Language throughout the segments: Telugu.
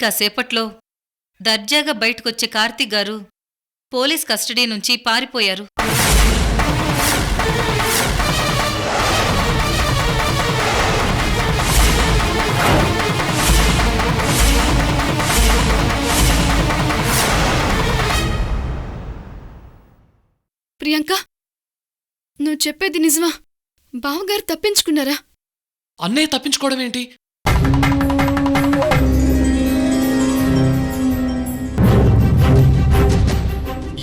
కాసేపట్లో దర్జాగా బయటకొచ్చే కార్తీక్ గారు పోలీస్ కస్టడీ నుంచి పారిపోయారు. ప్రియాంక, నువ్వు చెప్పేది నిజమా? బావగారు తప్పించుకున్నారా? అన్నయ్య తప్పించుకోవడం ఏంటి?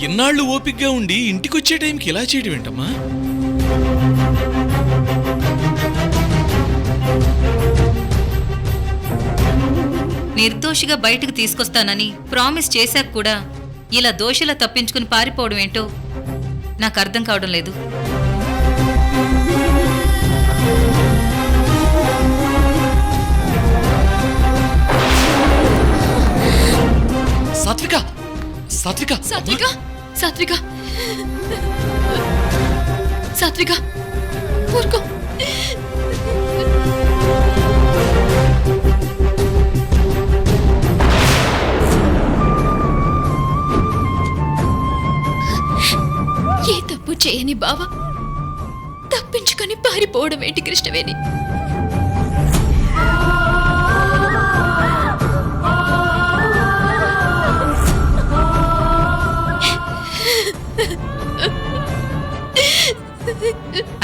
ఎన్నాళ్ళు ఓపిగ్గా ఉండి ఇంటికొచ్చే టైంకి ఇలా చేయడం ఏంటమ్మా? నిర్దోషిగా బయటకు తీసుకొస్తానని ప్రామిస్ చేశాక కూడా ఇలా దోషిలా తప్పించుకుని పారిపోవడం ఏంటో నాకు అర్థం కావడం లేదు. సాత్విక, సాత్విక, సాత్విక, సాత్విక, సాత్విక, ఊరుకో. ఏ తప్పు చేయని బావ తప్పించుకొని పారిపోవడం ఏంటి కృష్ణవేణి?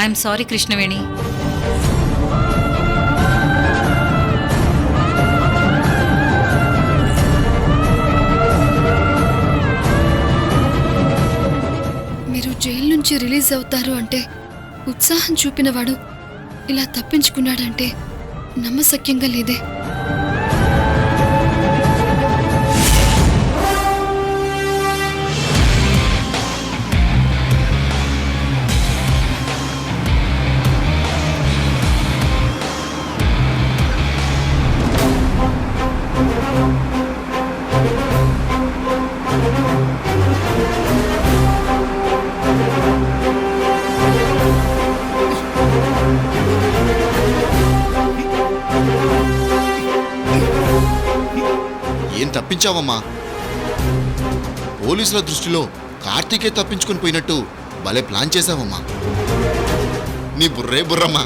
I'm sorry Krishnaveni. మీరు జైలు నుంచి రిలీజ్ అవుతారు అంటే ఉత్సాహం చూపినవాడు ఇలా తప్పించుకున్నాడంటే నమ్మశక్యంగా లేదే. ఏం తప్పించావమ్మా? పోలీసుల దృష్టిలో కార్తీకే తప్పించుకుని పోయినట్టు భలే ప్లాన్ చేశావమ్మా. నీ బుర్రే బుర్రమ్మా.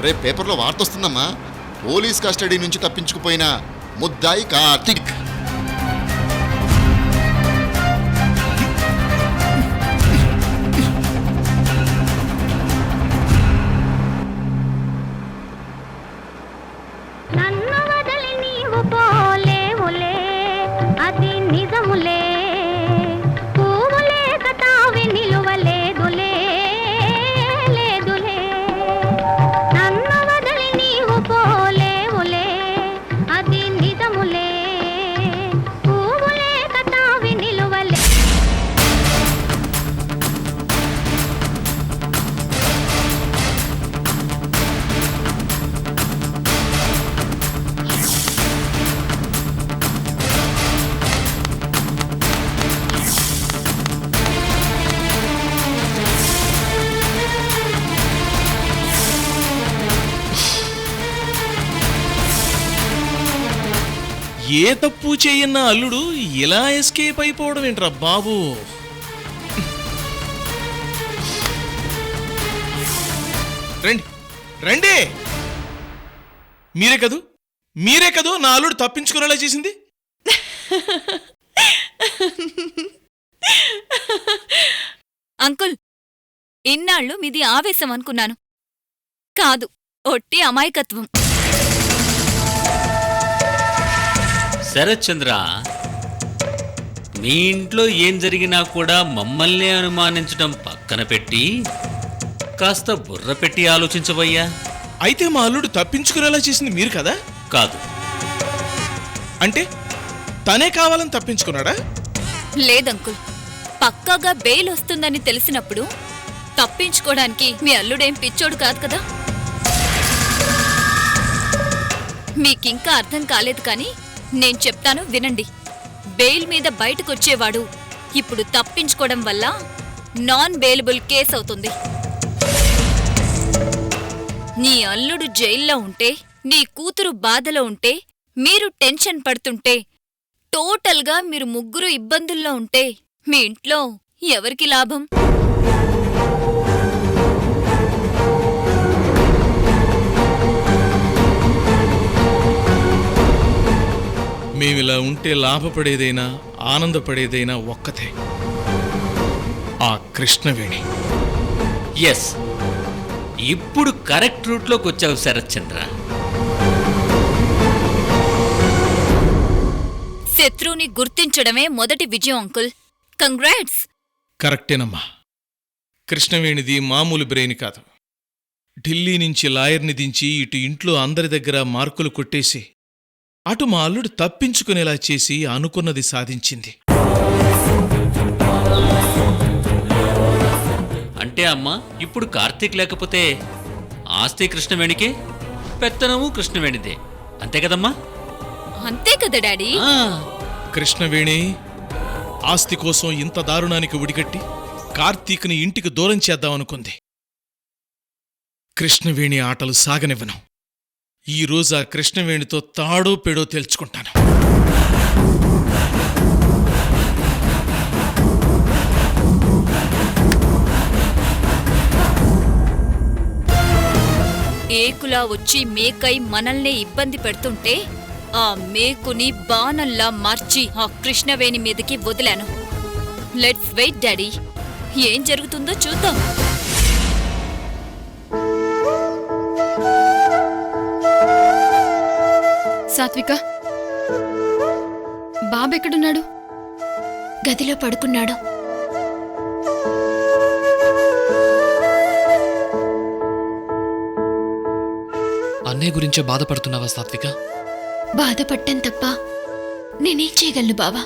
రేపు పేపర్లో వార్త వస్తుందమ్మా. పోలీస్ కస్టడీ నుంచి తప్పించుకుపోయిన ముద్దాయి కార్తీక్. ఏ తప్పు చేయన్న అల్లుడు ఇలా ఎస్కేప్ అయిపోవడం ఏంట్రా బాబు? రండి రండి. మీరే కదూ నా అల్లుడు తప్పించుకునేలా చేసింది. అంకుల్, ఇన్నాళ్ళు మీది ఆవేశం అనుకున్నాను. కాదు, ఒట్టి అమాయకత్వం. శరత్ చంద్ర, మీ ఇంట్లో ఏం జరిగినా కూడా మమ్మల్ని అనుమానించడం పక్కన పెట్టి కాస్త బుర్ర పెట్టి ఆలోచించబోయ్యా. అయితే మా అల్లుడు తప్పించుకునేలా చేసింది మీరు కదా? కాదు. అంటే తనే కావాలని తప్పించుకున్నాడా? లేదంకుల్, పక్కాగా బెయిల్ వస్తుందని తెలిసినప్పుడు తప్పించుకోవడానికి మీ అల్లుడేం పిచ్చోడు కాదు కదా. మీకింకా అర్థం కాలేదు కానీ నేను చెప్తాను వినండి. బెయిల్ మీద బయటకొచ్చేవాడు ఇప్పుడు తప్పించుకోవడం వల్ల నాన్ బెయిలబుల్ కేసు అవుతుంది. నీ అల్లుడు జైల్లో ఉంటే, నీ కూతురు బాధలో ఉంటే, మీరు టెన్షన్ పడుతుంటే, టోటల్గా మీరు ముగ్గురు ఇబ్బందుల్లో ఉంటే మీ ఇంట్లో ఎవరికి లాభం? మేమిలా ఉంటే లాభపడేదైనా ఆనందపడేదైనా ఒక్కతే, ఆ కృష్ణవేణి. ఎస్, ఇప్పుడు కరెక్ట్ రూట్లోకి వచ్చావు శరత్ చంద్ర. శత్రువుని గుర్తించడమే మొదటి విజయం అంకుల్. కంగ్రాట్స్. కరెక్టేనమ్మా. కృష్ణవేణిది మామూలు బ్రెయిన్ కాదు. ఢిల్లీ నుంచి లాయర్ని దించి ఇటు ఇంట్లో అందరి దగ్గర మార్కులు కొట్టేసి అటు మా అల్లుడు తప్పించుకునేలా చేసి అనుకున్నది సాధించింది. అంటే అమ్మా, ఇప్పుడు కార్తీక్ లేకపోతే ఆస్తి కృష్ణవేణికే, పెత్తనము కృష్ణవేణిదే, అంతే కదమ్మా? అంతే కదా డాడీ. కృష్ణవేణి ఆస్తి కోసం ఇంత దారుణానికి ఉడిగట్టి కార్తీక్ని ఇంటికి దూరం చేద్దామనుకుంది. కృష్ణవేణి ఆటలు సాగనివ్వను. ఈరోజు ఆ కృష్ణవేణితో తాడో పెడో తేల్చుకుంటాను. ఏకులా వచ్చి మేకై మనల్నే ఇబ్బంది పెడుతుంటే ఆ మేకుని బాణంలా మార్చి ఆ కృష్ణవేణి మీదకి వదిలాను. లెట్స్ వెయిట్ డాడీ, ఏం జరుగుతుందో చూద్దాం. సాత్విక, బాబెక్కడున్నాడు? గదిలో పడుకున్నాడు. అన్నయ్య గురించే బాధపడుతున్నావా సాత్విక? బాధపడ్డం తప్ప నేనేం చేయగలను బావా?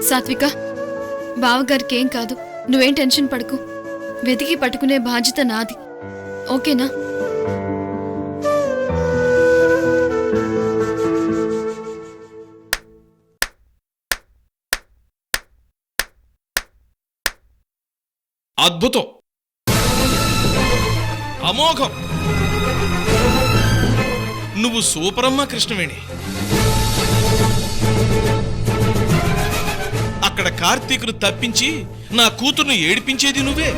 సాత్విక, బావగారికేం కాదు, నువ్వేం టెన్షన్ పడకు. వెతికి పట్టుకునే బాధ్యత నాది, ఓకేనా? అద్భుతం, అమోఘం. నువ్వు సూపరమ్మా కృష్ణవేణి. అక్కడ కార్తీకును తప్పించి నా కూతుర్ని ఏడిపించేది నువ్వే.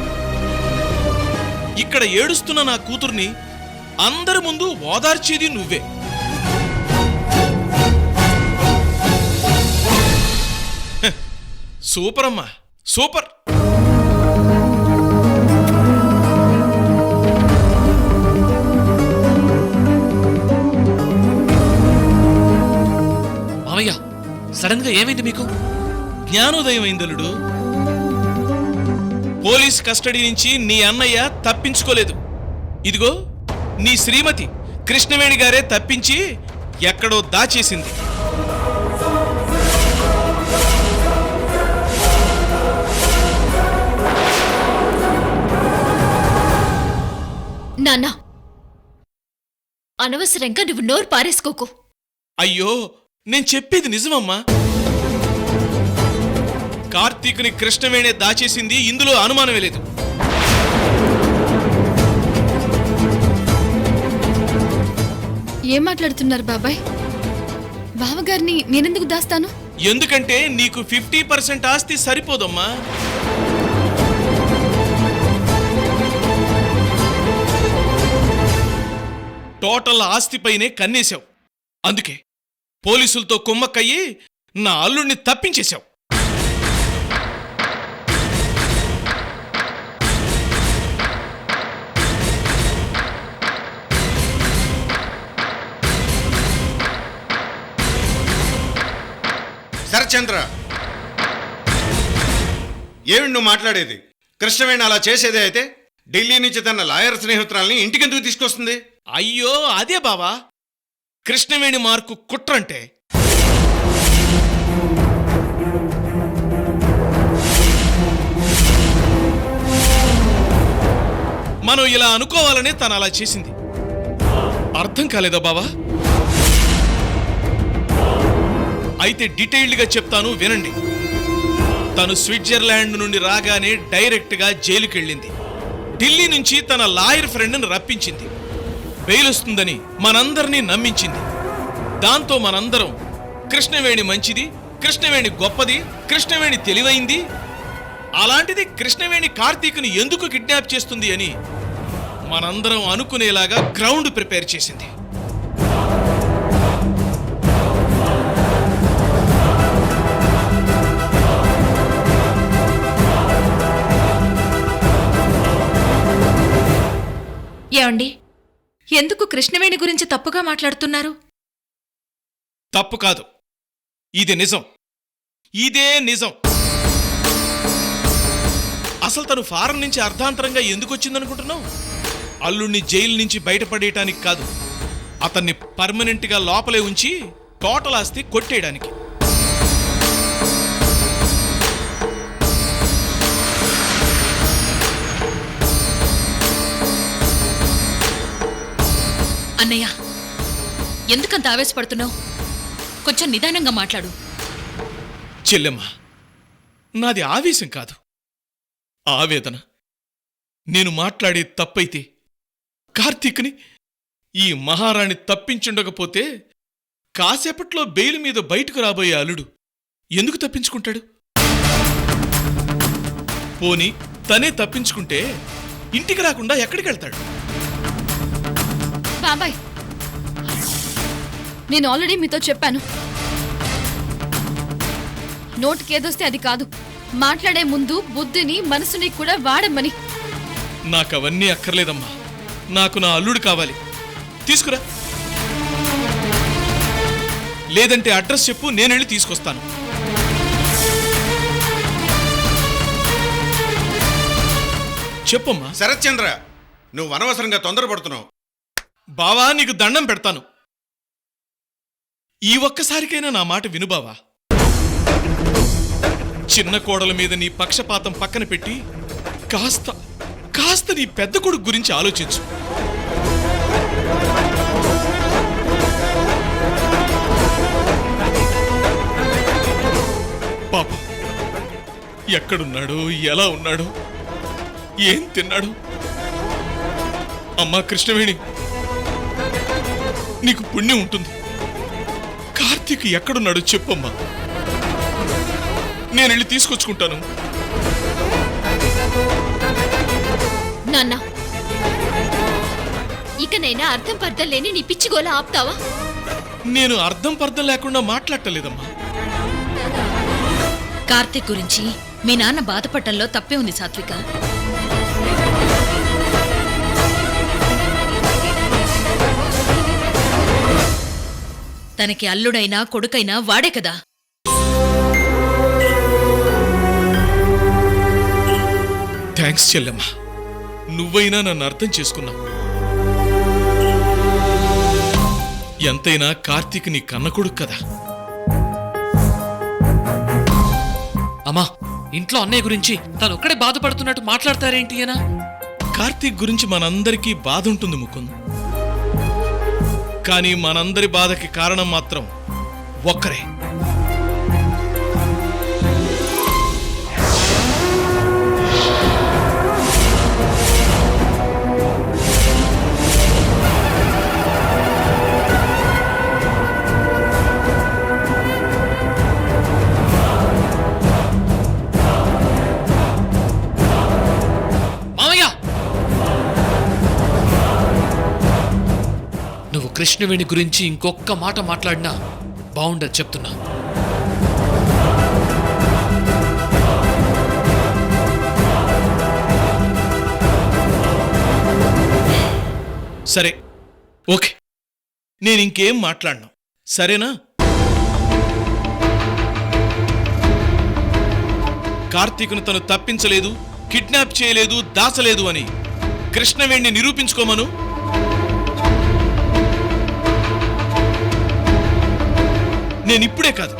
ఇక్కడ ఏడుస్తున్న నా కూతుర్ని అందరి ముందు ఓదార్చేది నువ్వే. హ, సూపరమ్మా, సూపర్. మామయ్య, సడన్ గా ఏమైంది మీకు? జ్ఞానోదయం అయిందలుడు. పోలీస్ కస్టడీ నుంచి నీ అన్నయ్య తప్పించుకోలేదు. ఇదిగో నీ శ్రీమతి కృష్ణవేణి గారే తప్పించి ఎక్కడో దాచేసింది. నాన్నా, అనవసరంగా నువ్వు నోరు పారేసుకోకు. అయ్యో, నేను చెప్పేది నిజమమ్మా. కార్తీకుని కృష్ణవేణి దాచేసింది, ఇందులో అనుమానమే లేదు. ఏం మాట్లాడుతున్నారు బాబాయ్? బావగారిని నేనెందుకు దాస్తాను? ఎందుకంటే నీకు 50% ఆస్తి సరిపోదమ్మా. టోటల్ ఆస్తిపైనే కన్నేశావు. అందుకే పోలీసులతో కుమ్మక్కయ్యి నా అల్లుడిని తప్పించేశావు. శరత్చంద్ర, ఏమి నువ్వు మాట్లాడేది? కృష్ణవేణి అలా చేసేదే అయితే ఢిల్లీ నుంచి తన లాయర్ స్నేహితురాల్ని ఇంటికెందుకు తీసుకొస్తుంది? అయ్యో అదే బావా, కృష్ణవేణి మార్కు కుట్రంటే. మనం ఇలా అనుకోవాలనే తను అలా చేసింది. అర్థం కాలేదా బావా? అయితే డీటెయిల్డ్గా చెప్తాను వినండి. తను స్విట్జర్లాండ్ నుండి రాగానే డైరెక్ట్గా జైలుకెళ్ళింది. ఢిల్లీ నుంచి తన లాయర్ ఫ్రెండ్ని రప్పించింది. బెయిల్ వస్తుందని మనందరినీ నమ్మించింది. దాంతో మనందరం కృష్ణవేణి మంచిది, కృష్ణవేణి గొప్పది, కృష్ణవేణి తెలివైంది, అలాంటిది కృష్ణవేణి కార్తీక్ని ఎందుకు కిడ్నాప్ చేస్తుంది అని మనందరం అనుకునేలాగా గ్రౌండ్ ప్రిపేర్ చేసింది. ఏమండి, ఎందుకు కృష్ణవేణి గురించి తప్పుగా మాట్లాడుతున్నారు? తప్పు కాదు, ఇది నిజం. ఇదే నిజం. అసలు తను ఫారెన్ నుంచి అర్ధాంతరంగా ఎందుకు వచ్చిందనుకుంటున్నావు? అల్లుణ్ణి జైలు నుంచి బయటపడేయటానికి కాదు, అతన్ని పర్మనెంట్గా లోపలే ఉంచి టోటల్ ఆస్తి కొట్టేయడానికి. అన్నయ్య, ఎందుకంత ఆవేశపడుతున్నావు? కొంచెం నిదానంగా మాట్లాడు. చెల్లెమ్మ, నాది ఆవేశం కాదు, ఆవేదన. నేను మాట్లాడే తప్పైతే కార్తీక్ని ఈ మహారాణి తప్పించుండకపోతే కాసేపట్లో బెయిల్ మీద బయటకు రాబోయే అల్లుడు ఎందుకు తప్పించుకుంటాడు? పోనీ తనే తప్పించుకుంటే ఇంటికి రాకుండా ఎక్కడికి వెళ్తాడు? బాబాయ్, నేను ఆల్రెడీ మీతో చెప్పాను, నోటికేదొస్తే అది కాదు, మాట్లాడే ముందు బుద్ధిని మనసుని కూడా వాడమని. నాకవన్నీ అక్కర్లేదమ్మా, నాకు నా అల్లుడు కావాలి. తీసుకురా, లేదంటే అడ్రస్ చెప్పు, నేనెళ్ళి తీసుకొస్తాను. చెప్పమ్మా. శరత్చంద్ర, నువ్వు అనవసరంగా తొందరపడుతున్నావు. బావా, నీకు దండం పెడతాను. ఈ ఒక్కసారికైనా నా మాట విను బావా. చిన్న కోడల మీద నీ పక్షపాతం పక్కన పెట్టి కాస్త నీ పెద్ద కొడుకు గురించి ఆలోచించు. పాపం, ఎక్కడున్నాడో, ఎలా ఉన్నాడో, ఏం తిన్నాడో. అమ్మా కృష్ణవేణి, నీకు పుణ్యం ఉంటుంది. కార్తీక్ ఎక్కడున్నాడో చెప్పమ్మా, నేను వెళ్ళి తీసుకొచ్చుకుంటాను. నాన్న, ఇకనైనా అర్థం పర్థం లేని నీ పిచ్చిగోల ఆపుతావా? నేను అర్థం పర్థం లేకుండా మాట్లాడలేదమ్మా. కార్తీక్ గురించి మీ నాన్న బాధపడటంలో తప్పే ఉంది సాత్విక. తనకి అల్లుడైనా కొడుకైనా వాడే కదా. థ్యాంక్స్ చెల్లెమ్మా, నువ్వైనా నన్ను అర్థం చేసుకున్నావు. ఎంతైనా కార్తీక్ నీ కన్న కొడుకు కదా. అమ్మా, ఇంట్లో అన్నయ్య గురించి తను ఒక్కడే బాధపడుతున్నట్టు మాట్లాడతారేంటి అనా? కార్తీక్ గురించి మనందరికీ బాధ ఉంటుంది ముకుంద్, కానీ మనందరి బాధకి కారణం మాత్రం ఒక్కరే. మామయ్య, నువ్వు కృష్ణవేణి గురించి ఇంకొక్క మాట మాట్లాడినా బాగుండదు చెప్తున్నా. సరే, ఓకే, నేనింకేం మాట్లాడను, సరేనా? కార్తీక్ను తను తప్పించలేదు, కిడ్నాప్ చేయలేదు, దాచలేదు అని కృష్ణవేణిని నిరూపించుకోమను. నేనిప్పుడే కాదు,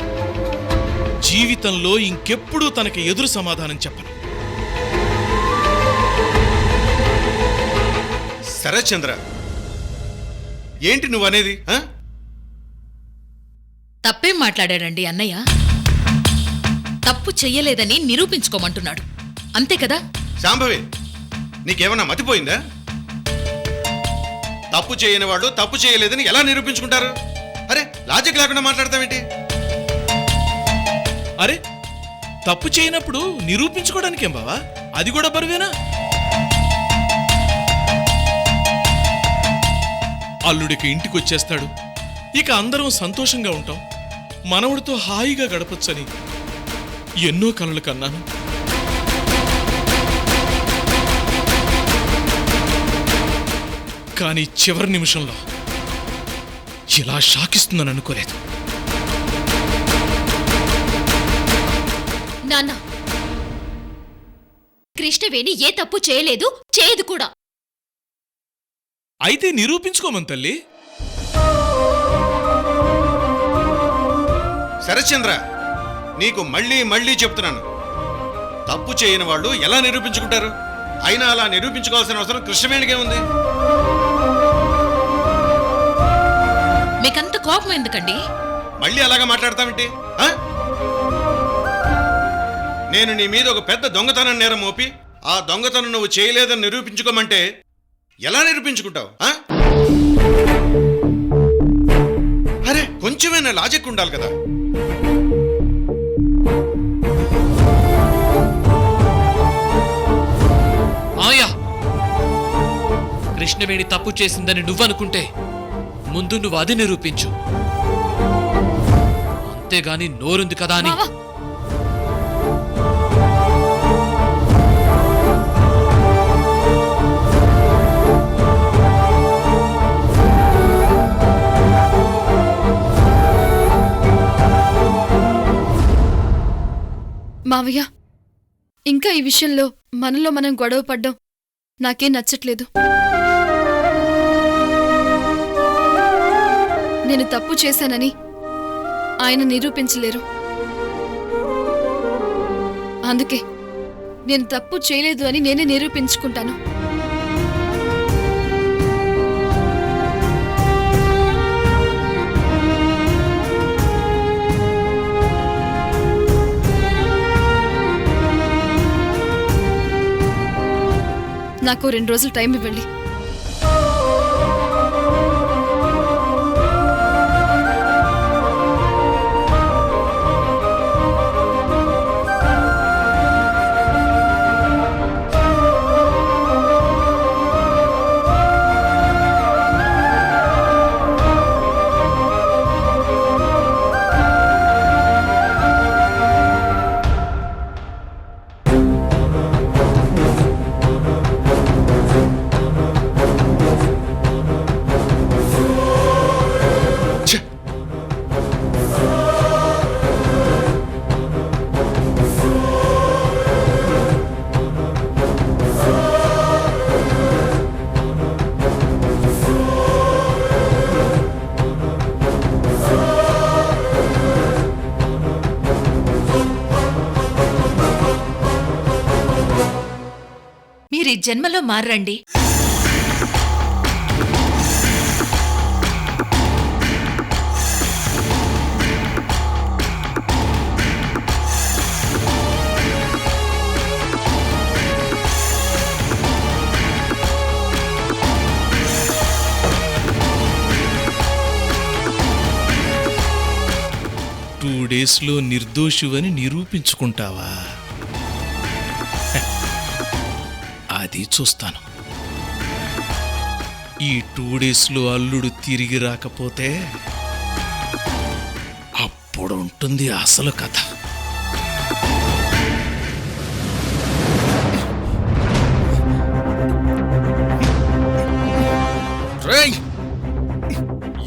జీవితంలో ఇంకెప్పుడూ తనకి ఎదురు సమాధానం చెప్పను. శరత్చంద్ర, ఏంటి నువ్వనేది? తప్పేం మాట్లాడాడండి అన్నయ్య? తప్పు చెయ్యలేదని నిరూపించుకోమంటున్నాడు, అంతే కదా? శాంభవి, నీకేమన్నా మతిపోయిందా? తప్పు చేయని వాళ్ళు తప్పు చేయలేదని ఎలా నిరూపించుకుంటారు? అరే, లాజిక్ లేకుండా మాట్లాడతావేంటి? అరే, తప్పు చేయనప్పుడు నిరూపించుకోవడానికేం బావా? అది కూడా బరువేనా? అల్లుడికి ఇంటికొచ్చేస్తాడు, ఇక అందరం సంతోషంగా ఉంటాం, మనవడితో హాయిగా గడపొచ్చని ఎన్నో కలలు కన్నాను. కానీ చివరి నిమిషంలో ఇలా షాకిస్తుందని అనుకోలేదు. నాన్న, కృష్ణవేణి ఏ తప్పు చేయలేదు, చేయదు కూడా. అయితే నిరూపించుకోమని తల్లి. శరశ్చంద్ర, నీకు మళ్ళీ మళ్ళీ చెప్తున్నాను, తప్పు చేయని వాళ్ళు ఎలా నిరూపించుకుంటారు? అయినా అలా నిరూపించుకోవాల్సిన అవసరం కృష్ణవేణికే ఉంది. మీకంత కోపం ఎందుకండి? మళ్ళీ అలాగా మాట్లాడతావేంటి? ఆ? నేను నీ మీద ఒక పెద్ద దొంగతనం నేరం మోపి ఆ దొంగతనం నువ్వు చేయలేదని నిరూపించుకోమంటే ఎలా నిరూపించుకుంటావు? ఆ? అరే, కొంచెమైనా లాజిక్ ఉండాలి కదా. మావయ్య, కృష్ణవేణి తప్పు చేసిందని నువ్వనుకుంటే ముందు నువ్వు అది నిరూపించు, అంతేగాని నోరుంది కదా అని. మావా, మావయ్య, ఇంకా ఈ విషయంలో మనలో మనం గొడవ పడ్డం నాకేం నచ్చట్లేదు. నేను తప్పు చేశానని ఆయన నిరూపించలేరు. అందుకే నేను తప్పు చేయలేదు అని నేనే నిరూపించుకుంటాను. నాకు 2 రోజులు టైం ఇవ్వండి. మీరీ జన్మలో మారండి. టూ డేస్లో నిర్దోషివని నిరూపించుకుంటావా? అది చూస్తాను. ఈ 2 డేస్లో అల్లుడు తిరిగి రాకపోతే అప్పుడుంటుంది అసలు కథ.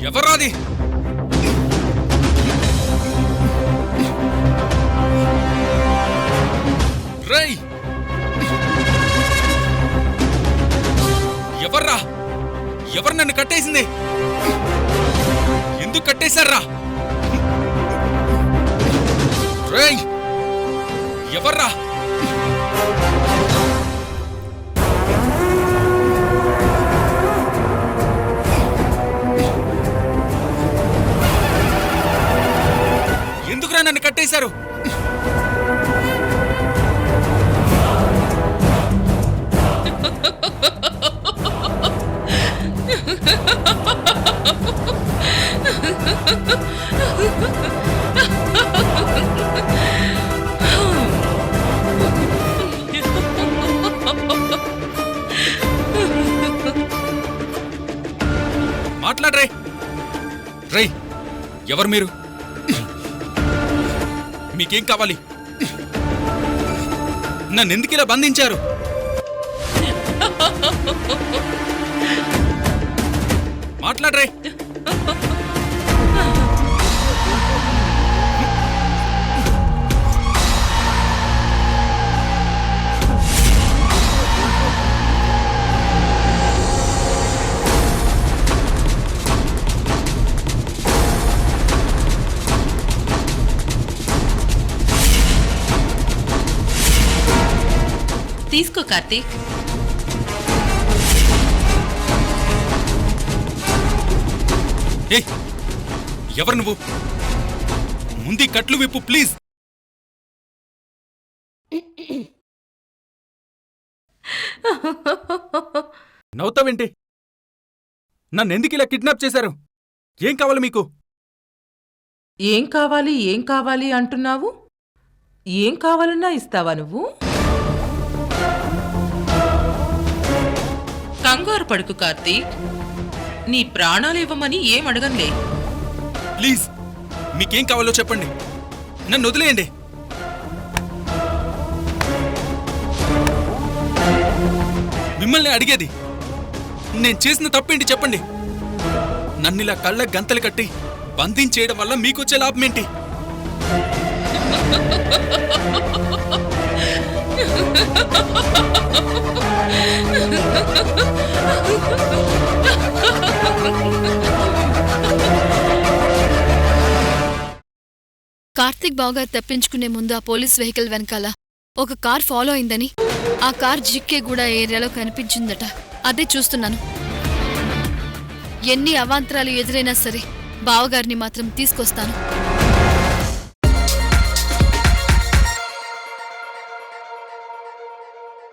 ఎవరాది? రేయ్, ఎవర్రా? ఎవరు నన్ను కట్టేసింది? ఎందుకు కట్టేశారా? రేయ్, ఎవర్రా? నన్ను కట్టేశారు? మాట్లాడరే. రే, ఎవరు మీరు? మీకేం కావాలి? నన్నెందుకు ఇలా బంధించారు? మాట్లాడరే. తీసుకో కార్తీక్. ఏయ్, ఎవరు నువ్వు? ముందు కట్లు విప్పు ప్లీజ్. నవ్వుతావేంటి? నన్నెందుకు ఇలా కిడ్నాప్ చేశారు? ఏం కావాలి మీకు? ఏం కావాలి అంటున్నావు? ఏం కావాలన్నా ఇస్తావా నువ్వు? కంగారు పడుకు కార్తీక్, నీ ప్రాణాలు ఇవ్వమని ఏం అడగనులే. ప్లీజ్, మీకేం కావాలో చెప్పండి. నన్ను వదిలేయండి. మిమ్మల్ని అడిగేది. నేను చేసిన తప్పేంటి చెప్పండి. నన్నిలా కళ్ళ గంతలు కట్టి బంధించేయడం వల్ల మీకొచ్చే లాభమేంటి? కార్తీక్ బావగారు తప్పించుకునే ముందు ఆ పోలీస్ వెహికల్ వెనకాల ఒక కార్ ఫాలో అయిందని, ఆ కార్ జిక్కేగూడ ఏరియాలో కనిపించిందట. అదే చూస్తున్నాను. ఎన్ని అవాంతరాలు ఎదురైనా సరే బావగారిని మాత్రం తీసుకొస్తాను.